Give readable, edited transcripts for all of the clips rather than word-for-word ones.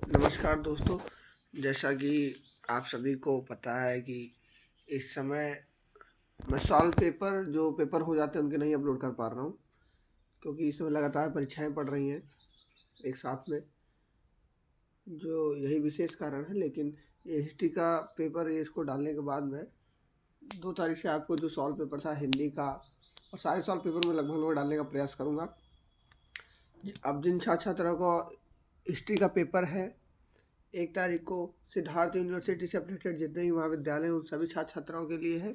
नमस्कार दोस्तों। जैसा कि आप सभी को पता है कि इस समय मैं सॉल्व पेपर जो पेपर हो जाते हैं उनके नहीं अपलोड कर पा रहा हूँ, क्योंकि इस समय लगातार परीक्षाएं पड़ रही हैं एक साथ में, जो यही विशेष कारण है। लेकिन ये हिस्ट्री का पेपर ये इसको डालने के बाद में 2 तारीख से आपको जो सॉल्व पेपर था हिंदी का और सारे सॉल्व पेपर में लगभग डालने का प्रयास करूँगा। अब जिन छात्र छात्राओं को हिस्ट्री का पेपर है 1 तारीख को सिद्धार्थ यूनिवर्सिटी से अपडेटेड जितने भी महाविद्यालय हैं उन सभी छात्र छात्राओं के लिए है।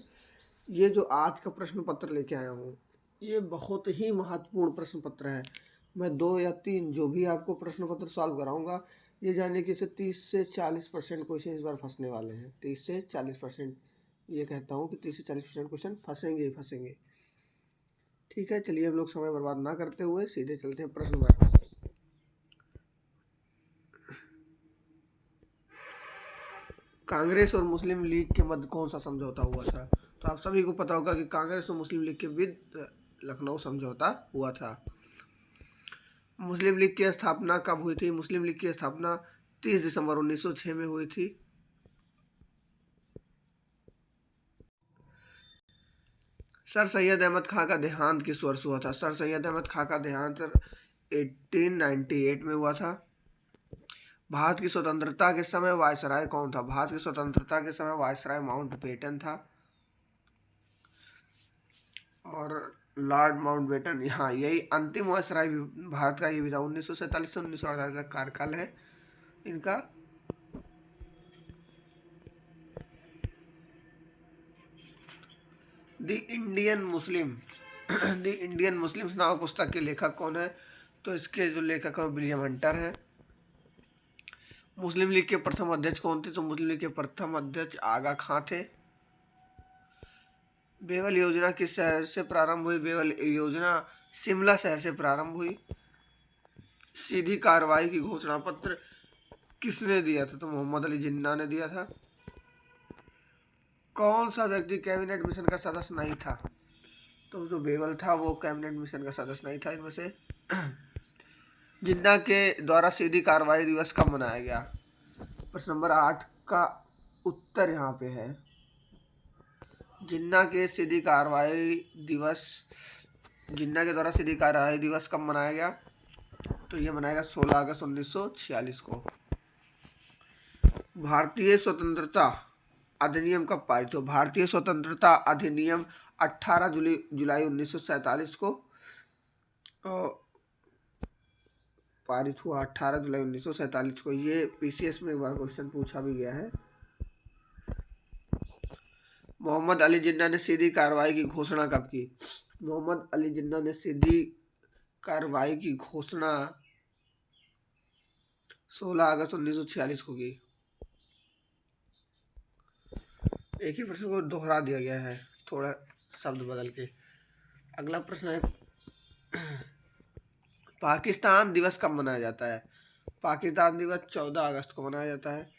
ये जो आज का प्रश्न पत्र लेके आया हूँ ये बहुत ही महत्वपूर्ण प्रश्न पत्र है। मैं 2 या 3 जो भी आपको प्रश्न पत्र सॉल्व कराऊंगा, ये जानने कि इसे 30 से 40% क्वेश्चन इस बार फंसने वाले हैं। 30 से 40%, ये कहता हूँ कि 30 से 40% क्वेश्चन फंसेंगे ही फंसेंगे। ठीक है, चलिए हम लोग समय बर्बाद ना करते हुए सीधे चलते हैं प्रश्न पर। कांग्रेस और मुस्लिम लीग के मध्य कौन सा समझौता हुआ था? तो आप सभी को पता होगा कि कांग्रेस और मुस्लिम लीग के बीच लखनऊ समझौता हुआ था। मुस्लिम लीग की स्थापना कब हुई थी? मुस्लिम लीग की स्थापना 30 दिसंबर 1906 में हुई थी। सर सैयद अहमद खां का देहांत किस वर्ष हुआ था? सर सैयद अहमद खां का देहांत 1898 में हुआ था। भारत की स्वतंत्रता के समय वायसराय कौन था? भारत की स्वतंत्रता के समय वायसराय माउंटबेटन था। और लॉर्ड माउंटबेटन, यहाँ यही अंतिम वायसराय भारत का ये भी था। 1947 से 1948 तक कार्यकाल है इनका। The Indian Muslim the Indian Muslims नामक पुस्तक के लेखक कौन है? तो इसके जो लेखक हैं विलियम हंटर हैं। मुस्लिम लीग के प्रथम अध्यक्ष कौन थे? तो मुस्लिम लीग के प्रथम अध्यक्ष आगा खां थे। बेवल योजना किस शहर से प्रारंभ हुई? बेवल योजना शिमला शहर से प्रारंभ हुई। सीधी कार्रवाई की घोषणा पत्र किसने दिया था? तो मोहम्मद अली जिन्ना ने दिया था। कौन सा व्यक्ति कैबिनेट मिशन का सदस्य नहीं था? तो जो बेवल था वो कैबिनेट मिशन का सदस्य नहीं था इनमें से। जिन्ना के द्वारा सीधी कार्रवाई दिवस कब मनाया गया? प्रश्न नंबर 8 का उत्तर यहाँ पे है। जिन्ना के द्वारा सीधी कार्रवाई दिवस कब मनाया गया? तो ये मनाएगा 16 अगस्त 1946 को। भारतीय स्वतंत्रता अधिनियम कब पारित हुआ? भारतीय स्वतंत्रता अधिनियम 18 जुलाई 1947 को पारित हुआ। 18 जुलाई 1947 को। ये पीसीएस में एक बार क्वेश्चन पूछा भी गया है। मोहम्मद अली जिन्ना ने सीधी कार्रवाई की घोषणा कब की? मोहम्मद अली जिन्ना ने सीधी कार्रवाई की घोषणा 16 अगस्त 1946 को की। एक ही प्रश्न को दोहरा दिया गया है, थोड़ा शब्द बदल के। अगला प्रश्न है पाकिस्तान दिवस कब मनाया जाता है? पाकिस्तान दिवस 14 अगस्त को मनाया जाता है।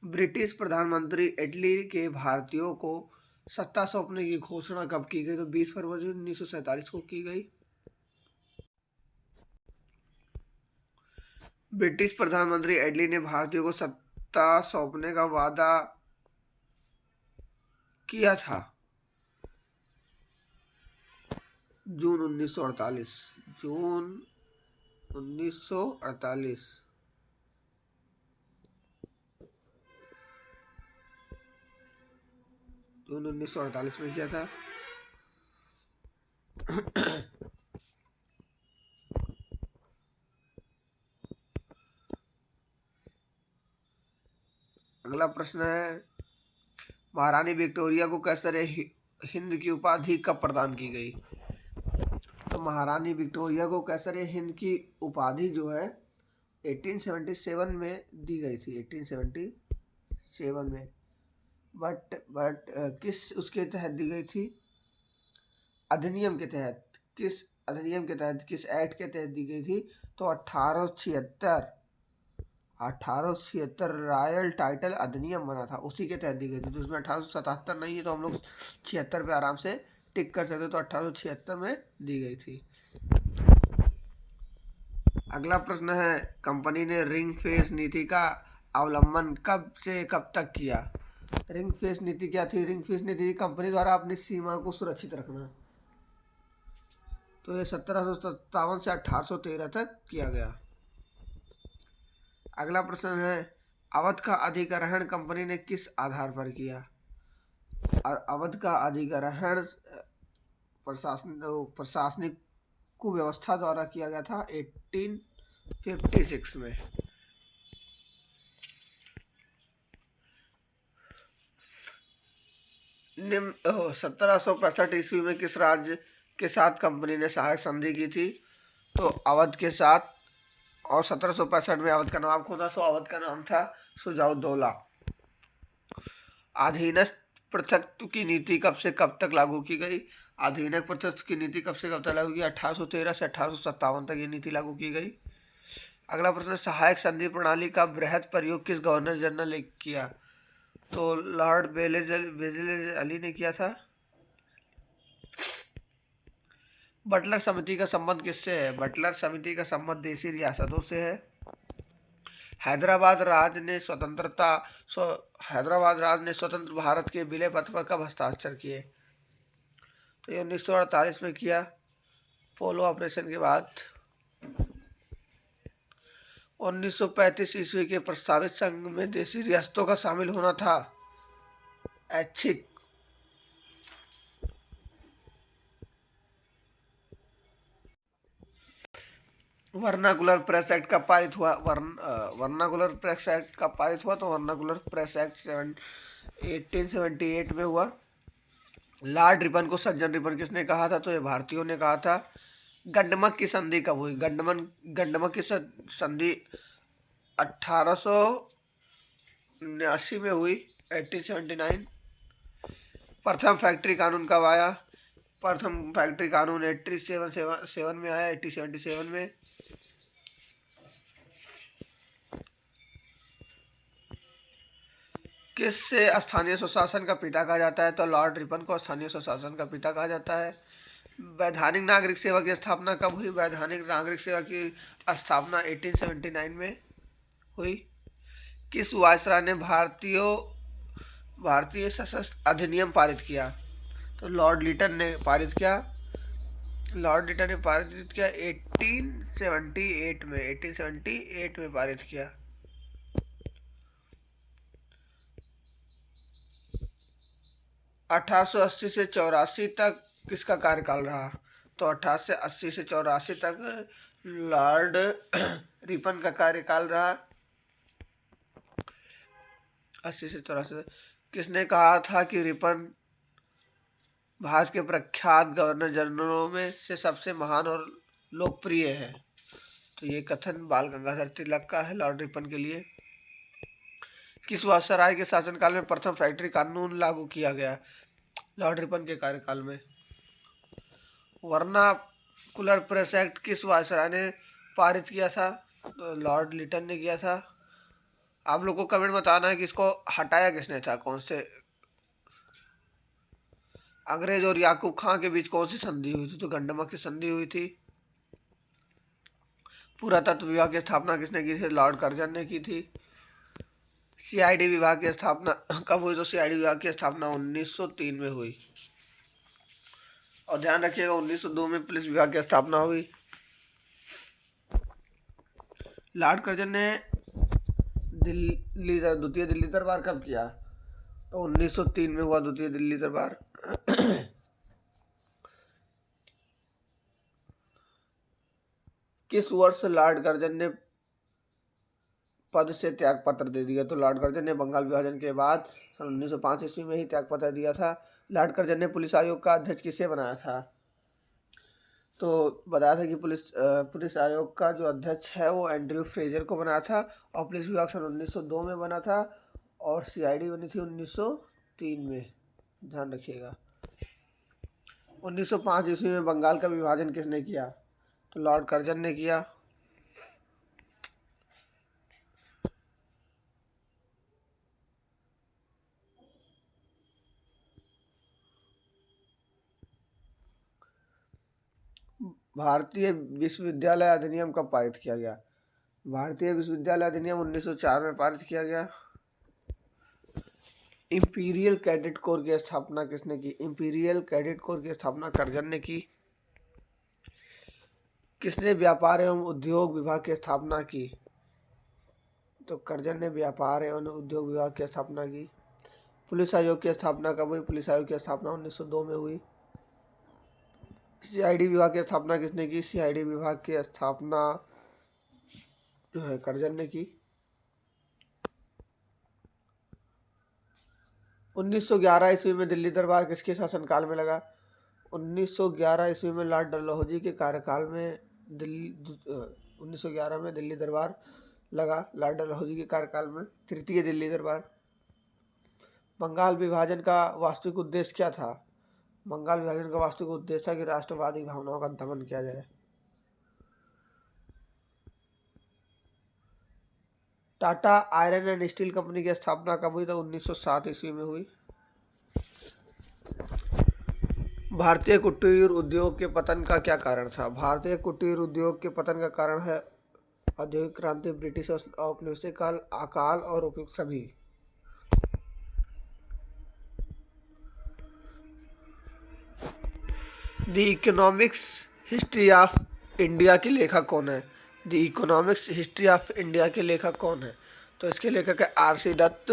ब्रिटिश प्रधानमंत्री एटली के भारतीयों को सत्ता सौंपने की घोषणा कब की गई? तो 20 फरवरी 1947 को की गई। ब्रिटिश प्रधानमंत्री एटली ने भारतीयों को सत्ता सौंपने का वादा किया था। जून 1948। जून 1948। जून 1948 में किया था। अगला प्रश्न है महारानी विक्टोरिया को कैसर हिंद की उपाधि कब प्रदान की गई? तो महारानी विक्टोरिया को कैसर हिंद की उपाधि जो है 1877 में दी गई थी। 1877 में। बट किस उसके तहत दी गई थी? अधिनियम के तहत। किस अधिनियम के तहत, किस एक्ट के तहत दी गई थी? तो 1876 रॉयल टाइटल अधिनियम बना था, उसी के तहत दी गई थी। तो उसमें 1877 नहीं है, तो हम लोग 76 पे आराम से टिक कर सकते। तो 1876 में दी गई थी। अगला प्रश्न है, कंपनी ने रिंग फेंस नीति का अवलंबन कब से कब तक किया? रिंग फेंस नीति क्या थी? रिंग फेंस नीति कंपनी द्वारा अपनी सीमा को सुरक्षित रखना। तो ये 1757 से 1813 तक किया गया। अगला प्रश्न है, अवध का अधिग्रहण कंपनी ने किस आधार पर किया? अवध का अधिग्रहण प्रशासनिक कुव्यवस्था द्वारा किया गया था 1856 में। निम्न 1765 ईस्वी में किस राज्य के साथ कंपनी ने सहायक संधि की थी? तो अवध के साथ। और 1765 में अवध का नवाब कौन था? तो अवध का नाम था शुजाउद्दौला। अधीनस्थ पृथकत्व की नीति कब से कब तक लागू की गई? अधीनस्थ पृथकत्व की नीति कब से कब तक लागू की? 1813 से 1857 तक ये नीति लागू की गई। अगला प्रश्न, सहायक संधि प्रणाली का बृहद प्रयोग किस गवर्नर जनरल ने किया? तो लॉर्ड वेलेस्ली ने किया था। बटलर समिति का संबंध किससे है? बटलर समिति का संबंध देशी रियासतों से है। हैदराबाद राज ने स्वतंत्र भारत के विलय पत्र पर कब हस्ताक्षर किए? तो ये 1948 में किया, पोलो ऑपरेशन के बाद। 1935 ईस्वी के प्रस्तावित संघ में देशी रियासतों का शामिल होना था ऐच्छिक। वर्नाकुलर प्रेस एक्ट कब पारित हुआ? वर्नाकुलर प्रेस एक्ट कब पारित हुआ? तो वर्नाकुलर प्रेस एक्ट 1878 में हुआ। लॉर्ड रिपन को सज्जन रिपन किसने कहा था? तो ये भारतीयों ने कहा था। गंडमक की संधि कब हुई? गंडमक की संधि 1879 में हुई, 1879। प्रथम फैक्ट्री कानून कब आया? प्रथम फैक्ट्री कानून 1877 में आया, 1877 में। किससे स्थानीय स्वशासन का पिता कहा जाता है? तो लॉर्ड रिपन को स्थानीय स्वशासन का पिता कहा जाता है। वैधानिक नागरिक सेवा की स्थापना कब हुई? वैधानिक नागरिक सेवा की स्थापना 1879 में हुई। किस वायसराय ने भारतीय सशस्त्र अधिनियम पारित किया? तो लॉर्ड लिटन ने पारित किया। लॉर्ड लिटन ने पारित किया 1878 में, 1878 में पारित किया। अठारह सौ 80 से 84 तक किसका कार्यकाल रहा? तो 1880 से 84 तक लॉर्ड रिपन का कार्यकाल रहा। 80 से 84। किसने कहा था कि रिपन भारत के प्रख्यात गवर्नर जनरलों में से सबसे महान और लोकप्रिय है? तो ये कथन बाल गंगाधर तिलक का है लॉर्ड रिपन के लिए। किस वायसराय के शासनकाल में प्रथम फैक्ट्री कानून लागू किया गया? लॉर्ड रिपन के कार्यकाल में। वर्नाकुलर प्रेस एक्ट किस वायसराय ने पारित किया था? तो लॉर्ड लिटन ने किया था। आप लोगों को कमेंट बताना है कि इसको हटाया किसने था, कौन से। अंग्रेज और याकूब खां के बीच कौन सी संधि हुई थी? तो गंडमक की संधि हुई थी। पुरातत्व विभाग की स्थापना किसने की थी? लॉर्ड कर्जन ने की थी। सीआईडी विभाग की स्थापना कब हुई? तो सीआईडी विभाग की स्थापना 1903 में हुई। और ध्यान रखिएगा 1902 में पुलिस विभाग की स्थापना हुई। लॉर्ड कर्जन ने द्वितीय दिल्ली दरबार कब किया? तो 1903 में हुआ द्वितीय दिल्ली दरबार। किस वर्ष लॉर्ड कर्जन ने पद से त्याग पत्र दे दिया? तो लॉर्ड कर्जन ने बंगाल विभाजन के बाद सन 1905 ईस्वी में ही त्याग पत्र दिया था। लॉर्ड कर्जन ने पुलिस आयोग का अध्यक्ष किसे बनाया था? तो बताया था कि पुलिस आयोग का जो अध्यक्ष है वो एंड्रयू फ्रेजर को बनाया था। और पुलिस विभाग सन 1902 में बना था और सीआईडी बनी थी 1903 में। ध्यान रखिएगा। 1905 ईस्वी में बंगाल का विभाजन किसने किया? तो लॉर्ड कर्जन ने किया। भारतीय विश्वविद्यालय अधिनियम कब पारित किया गया? भारतीय विश्वविद्यालय अधिनियम 1904 में पारित किया गया। इंपीरियल कैडेट कोर की स्थापना किसने की? इंपीरियल कैडेट कोर की स्थापना करजन ने की। किसने व्यापार एवं उद्योग विभाग की स्थापना की? तो करजन ने व्यापार एवं उद्योग विभाग की स्थापना की। पुलिस आयोग की स्थापना कब हुई? पुलिस आयोग की स्थापना 1902 में हुई। सीआईडी विभाग की स्थापना किसने की? सीआईडी विभाग की स्थापना जो है करजन ने की। 1911 ईस्वी में दिल्ली दरबार किसके शासनकाल में लगा? 1911 ईस्वी में लॉर्ड डलहौजी के कार्यकाल में 1911 में दिल्ली दरबार लगा, लॉर्ड डलहौजी के कार्यकाल में, तृतीय दिल्ली दरबार। बंगाल विभाजन का वास्तविक उद्देश्य क्या था? बंगाल विभाजन का वास्तविक उद्देश्य था कि राष्ट्रवादी भावनाओं का दमन किया जाए। Tata iron and steel company की स्थापना कब हुई? तो 1907 ईस्वी में हुई। भारतीय कुटीर उद्योग के पतन का क्या कारण था? भारतीय कुटीर उद्योग के पतन का कारण है औद्योगिक क्रांति, ब्रिटिश औपनिवेशिक काल, अकाल और उपयुक्त सभी। The economics history of India के लेखक कौन है? The economics history of India के लेखक कौन है? तो इसके लेखक है आर.सी. दत्त।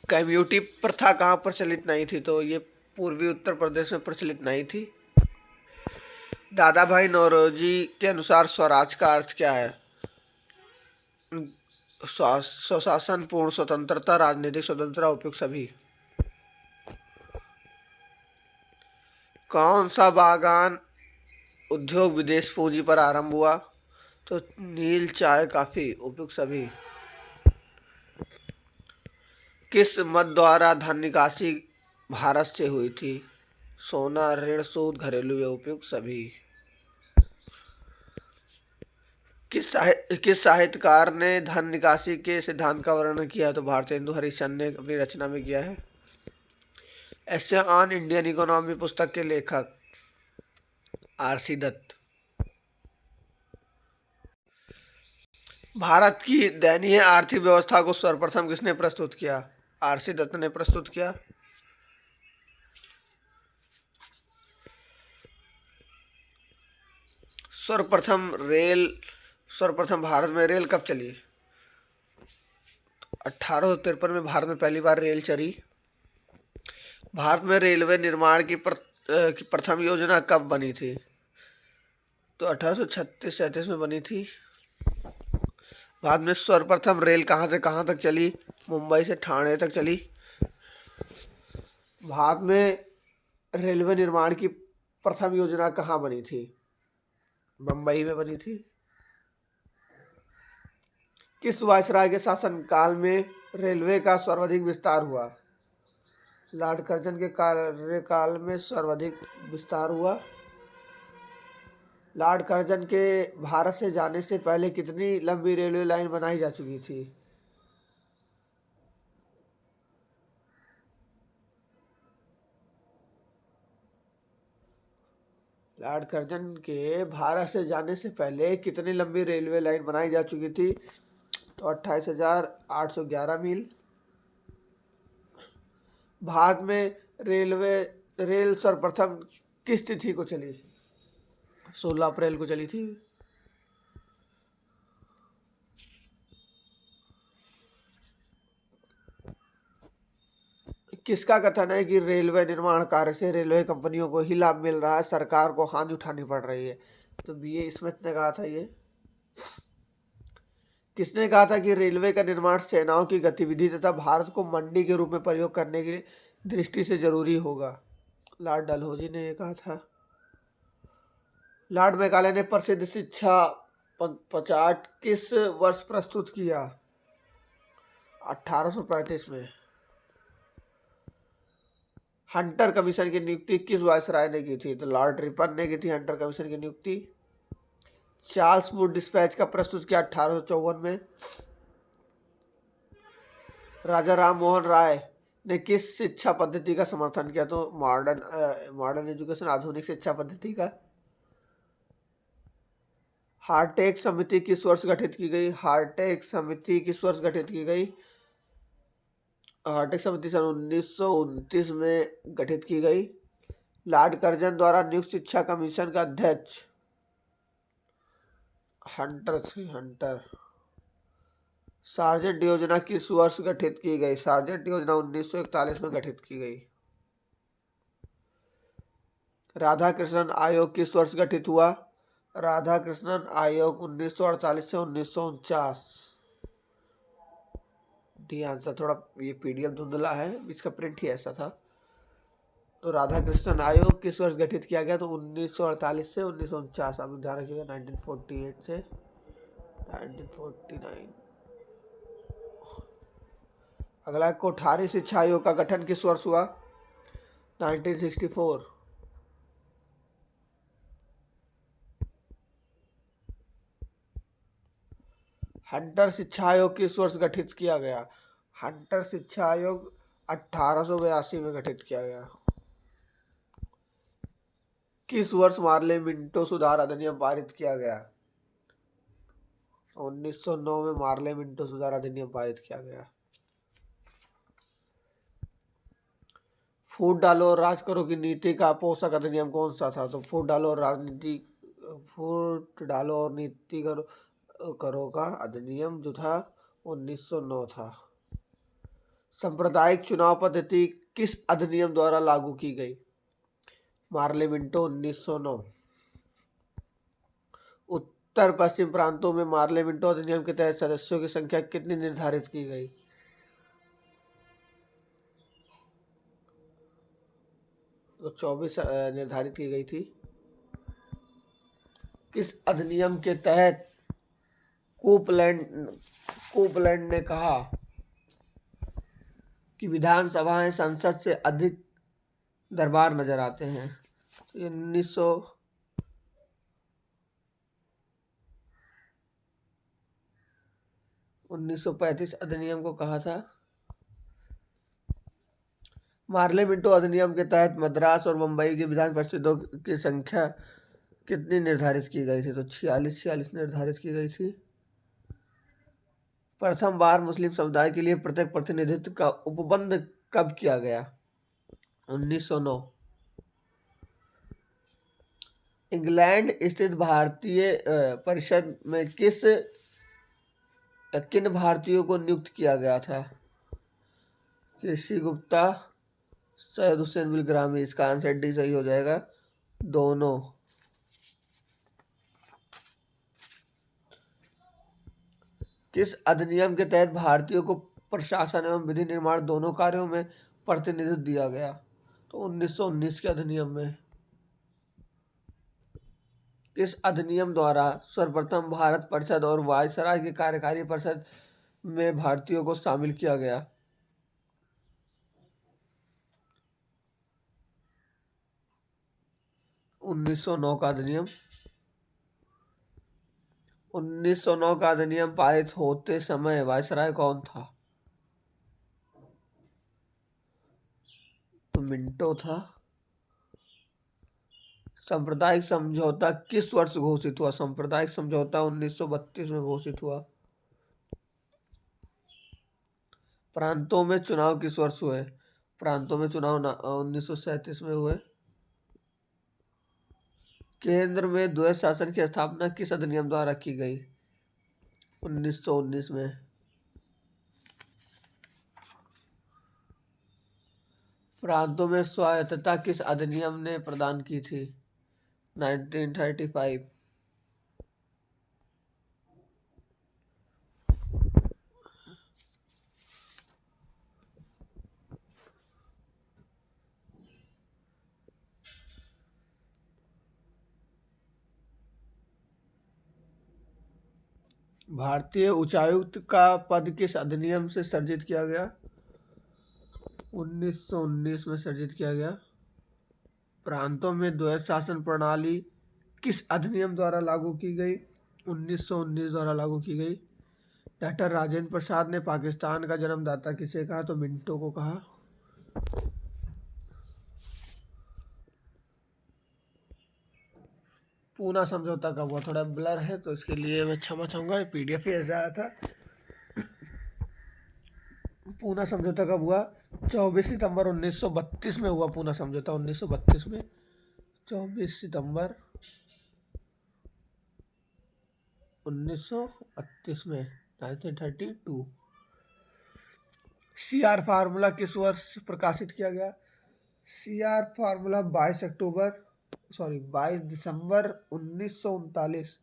कम्यूनिटी प्रथा कहाँ प्रचलित नहीं थी? तो ये पूर्वी उत्तर प्रदेश में प्रचलित नहीं थी। दादा भाई नौरोजी के अनुसार स्वराज का अर्थ क्या है? स्वशासन, पूर्ण स्वतंत्रता, राजनीतिक स्वतंत्रता, उपयुक्त सभी। कौन सा बागान उद्योग विदेश पूंजी पर आरंभ हुआ? तो नील, चाय, काफी, उपयुक्त सभी। किस मत द्वारा धन निकासी भारत से हुई थी? सोना, ऋण, सूद, घरेलू या उपयुक्त सभी। किस साहित्यकार ने धन निकासी के सिद्धांत का वर्णन किया? तो भारतेंदु हरिश्चंद्र ने अपनी रचना में किया है। एसे ऑन इंडियन इकोनॉमी पुस्तक के लेखक आर.सी. दत्त। भारत की दयनीय आर्थिक व्यवस्था को सर्वप्रथम किसने प्रस्तुत किया? आर.सी. दत्त ने प्रस्तुत किया। सर्वप्रथम भारत में रेल कब चली? 1853 में भारत में पहली बार रेल चली। भारत में रेलवे निर्माण की प्रथम योजना कब बनी थी? तो 1836-37 में बनी थी। भारत में सर्वप्रथम रेल कहाँ से कहाँ तक चली? मुंबई से ठाणे तक चली। भारत में रेलवे निर्माण की प्रथम योजना कहाँ बनी थी? मुंबई में बनी थी। किस वायसराय के शासनकाल में रेलवे का सर्वाधिक विस्तार हुआ? लॉर्ड कर्जन के कार्यकाल में सर्वाधिक विस्तार हुआ। लॉर्ड कर्जन के भारत से जाने से पहले कितनी लंबी रेलवे लाइन बनाई जा चुकी थी? लॉर्ड कर्जन के भारत से जाने से पहले कितनी लंबी रेलवे लाइन बनाई जा चुकी थी? तो 28,811 मील। भारत में रेल सर्वप्रथम किस तिथि को चली? 16 अप्रैल को चली थी। किसका कथन है कि रेलवे निर्माण कार्य से रेलवे कंपनियों को ही लाभ मिल रहा है, सरकार को हानि उठानी पड़ रही है? तो B.A. स्मिथ ने कहा था ये। किसने कहा था कि रेलवे का निर्माण सेनाओं की गतिविधि तथा भारत को मंडी के रूप में प्रयोग करने की दृष्टि से जरूरी होगा? लॉर्ड डलहौजी ने ये कहा था। लॉर्ड मैकाले ने प्रसिद्ध शिक्षा पचाट किस वर्ष प्रस्तुत किया? 1835 में। हंटर कमीशन की नियुक्ति किस वायसराय ने की थी? तो लॉर्ड रिपन ने की थी हंटर कमीशन की नियुक्ति। चार्ल्स वुड डिस्पैच का प्रस्तुत किया 1854 में। राजा राम मोहन राय ने किस शिक्षा पद्धति का समर्थन किया? तो मॉडर्न एजुकेशन, आधुनिक शिक्षा पद्धति का। हार्टेक समिति किस वर्ष गठित की गई? हार्टेक समिति किस वर्ष गठित की गई? हार्टेक समिति सन 1929 में गठित की गई। लॉर्ड कर्जन द्वारा नियुक्त शिक्षा कमीशन का अध्यक्ष हंटर। सार्जेंट योजना किस वर्ष गठित की गई? सार्जेंट योजना 1941 में गठित की गई। राधाकृष्णन आयोग किस वर्ष गठित हुआ? राधाकृष्णन आयोग 1948 से 1949। D answer. थोड़ा ये पीडीएफ धुंधला है, इसका प्रिंट ही ऐसा था। तो राधाकृष्णन आयोग किस वर्ष गठित किया गया? तो 1948 से 1949। आप ध्यान रखिएगा, 1948 से 1949। अगला, कोठारी शिक्षा आयोग का गठन किस वर्ष हुआ? 1964। हंटर शिक्षा आयोग किस वर्ष गठित किया गया? हंटर शिक्षा आयोग 1882 में गठित किया गया। किस वर्ष मार्ले मिंटो सुधार अधिनियम पारित किया गया? 1909 में मार्ले मिंटो सुधार अधिनियम पारित किया गया। फूट डालो और राज करो की नीति का पोषक अधिनियम कौन सा था? तो फूट डालो और नीति करो का अधिनियम जो था 1909 था। सांप्रदायिक चुनाव पद्धति किस अधिनियम द्वारा लागू की गई? Morley Minto 1909। उत्तर पश्चिम प्रांतों में मार्ले मिंटो अधिनियम के तहत सदस्यों की संख्या कितनी निर्धारित की गई? तो 24 निर्धारित की गई थी। किस अधिनियम के तहत कोपलैंड ने कहा कि विधानसभाएं संसद से अधिक दरबार नजर आते हैं? तो 1935 अधिनियम को कहा था। मार्ले मिंटो अधिनियम के तहत मद्रास और मुंबई की विधान परिषदों की संख्या कितनी निर्धारित की गई थी? तो 46 निर्धारित की गई थी। प्रथम बार मुस्लिम समुदाय के लिए प्रत्येक प्रतिनिधित्व का उपबंध कब किया गया? 1909। इंग्लैंड स्थित भारतीय परिषद में किन भारतीयों को नियुक्त किया गया था? केसी गुप्ता, सैयद हुसैन बिलग्रामी। इसका आंसर डी सही हो जाएगा, दोनों। किस अधिनियम के तहत भारतीयों को प्रशासन एवं विधि निर्माण दोनों कार्यों में प्रतिनिधित्व दिया गया? तो 1919 के अधिनियम में। किस अधिनियम द्वारा सर्वप्रथम भारत परिषद और वायसराय की कार्यकारी परिषद में भारतीयों को शामिल किया गया? 1909 का अधिनियम। 1909 का अधिनियम पारित होते समय वायसराय कौन था? तो मिंटो था। सांप्रदायिक समझौता किस वर्ष घोषित हुआ? सांप्रदायिक समझौता 1932 में घोषित हुआ। प्रांतों में चुनाव किस वर्ष हुए? प्रांतों में चुनाव 1937 में हुए। केंद्र में द्वैत शासन की स्थापना किस अधिनियम द्वारा की गई? 1919 में। प्रांतों में स्वायत्तता किस अधिनियम ने प्रदान की थी? 1935। भारतीय उच्चायुक्त का पद किस अधिनियम से सृजित किया गया? 1919 में सृजित किया गया। प्रांतों में द्वैत शासन प्रणाली किस अधिनियम द्वारा लागू की गई? 1919 द्वारा लागू की गई। डॉक्टर राजेंद्र प्रसाद ने पाकिस्तान का जन्मदाता किसे कहा? तो मिंटो को कहा। पूना समझौता कब हुआ, थोड़ा ब्लर है तो इसके लिए मैं क्षमा चाहूँगा, PDF भेज रहा था। पूना समझौता कब हुआ? 24 सितंबर 1932 में हुआ पूना समझौता, 1932 में, 24 सितंबर 1932 में, 1932। CR फार्मूला किस वर्ष प्रकाशित किया गया? CR फार्मूला 22 दिसंबर 1939,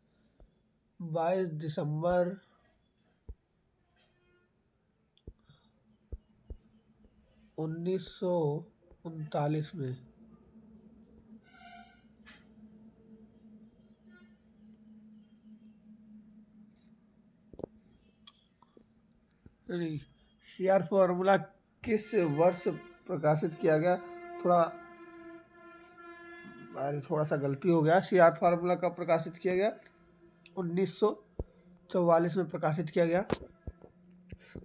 22 दिसंबर 1939 में। नहीं, CR फार्मूला किस वर्ष प्रकाशित किया गया? थोड़ा सा गलती हो गया। CR फार्मूला कब प्रकाशित किया गया? 1944 में प्रकाशित किया गया।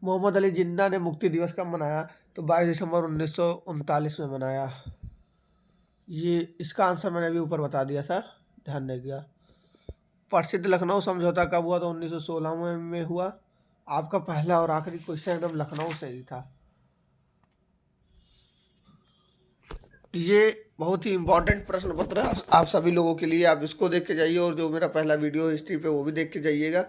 मोहम्मद अली जिन्ना ने मुक्ति दिवस कब मनाया? तो 22 दिसंबर 1939 में मनाया। ये इसका आंसर मैंने अभी ऊपर बता दिया था, ध्यान नहीं दिया। प्रसिद्ध लखनऊ समझौता कब हुआ? तो 1916 में हुआ। आपका पहला और आखिरी क्वेश्चन एकदम लखनऊ से ही था। ये बहुत ही इम्पोर्टेंट प्रश्न पत्र है आप सभी लोगों के लिए। आप इसको देख के जाइए और जो मेरा पहला वीडियो हिस्ट्री पे वो भी देख के जाइएगा।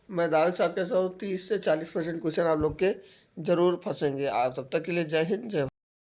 मैं दावे के साथ कहता हूँ 30 से 40% क्वेश्चन आप लोग के जरूर फंसेंगे। आप तब तक के लिए जय हिंद, जय भारत।